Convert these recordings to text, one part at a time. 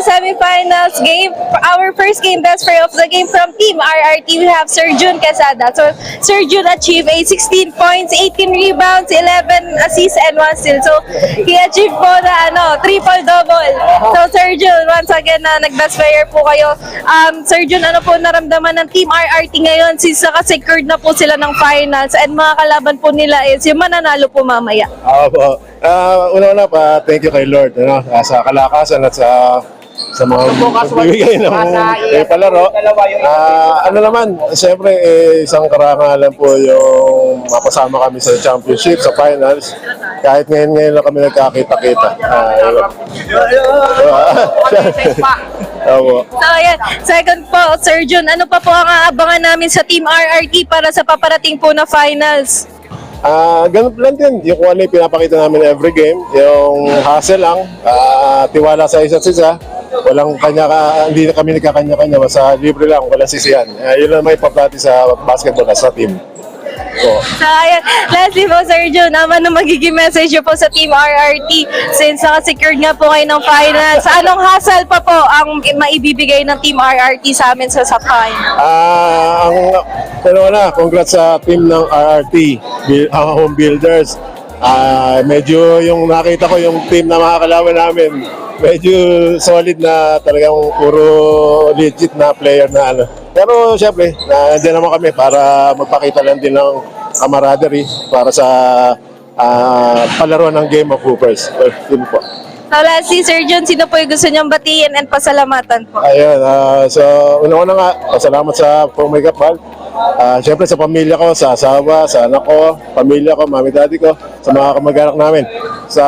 to semifinals game. Our first game best player of the game from Team RRT, we have Sir Jun Quesada. So, Sir Jun achieved a 16 points, 18 rebounds, 11 assists, and 1 steal. So, he achieved po na triple-double. So, Sir Jun, once again, nag-best player po kayo. Sir Jun, ano po naramdaman ng Team RRT ngayon since naka-secured na po sila ng finals and mga kalaban po nila is yung mananalo po mamaya? Opo. Una-una pa, thank you kay Lord sa kalakasan at sa mga bibigay ng palaro. Ano naman, siyempre isang karangalan po yung mapasama kami sa championship, sa finals. Kahit ngayon lang kami nagkakita-kita. Opo. So, ayan. Second po, Sir Jun, ano pa po ang aabangan namin sa Team RRT para sa paparating po na finals? Ganun lang din. Yung kung ano yung pinapakita namin every game, yung hustle lang, tiwala sa isa't isa. Walang hindi na kami nagkakanya-kanya, basta libre lang, walang sisihan. Yun lang may paplati sa basketball sa team. So, ayan. Lastly po, Sir Jun, ano magiging message niyo po sa Team RRT since naka-secured nga po kayo ng finals? Anong hassle pa po ang maibibigay ng Team RRT sa amin sa final? Congrats sa team ng RRT, Home Builders. Medyo yung nakita ko yung team na makakalaban namin, medyo solid na talagang puro legit na player na Pero syempre, nandiyan naman kami para magpakita lang din ng camaraderie para sa palaro ng Game of Hoopers. Yun po. So, lastly, Sir Jun, sino po yung gusto niyong batiin and pasalamatan po? Ayun, so una-una nga, salamat sa pumigapal. Siyempre sa pamilya ko, sa asawa, sa anak ko, pamilya ko, mami, daddy ko, sa mga kamag-anak namin. Sa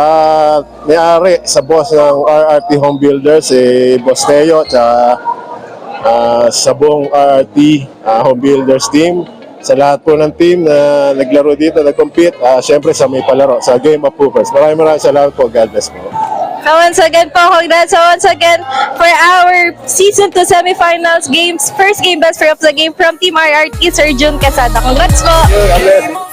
may-ari, sa boss ng RRT Home Builders, si Boss Teo, sa buong RRT Home Builders team, sa lahat po ng team na naglaro dito, nag-compete, siyempre sa may palaro, sa Game of Hoopers. Maraming salamat po. God bless po. So once again po, congrats. So once again, for our season 2 semifinals games, first game best player of the game from Team RRT, Sir Jun Quesada. Congrats po! God bless.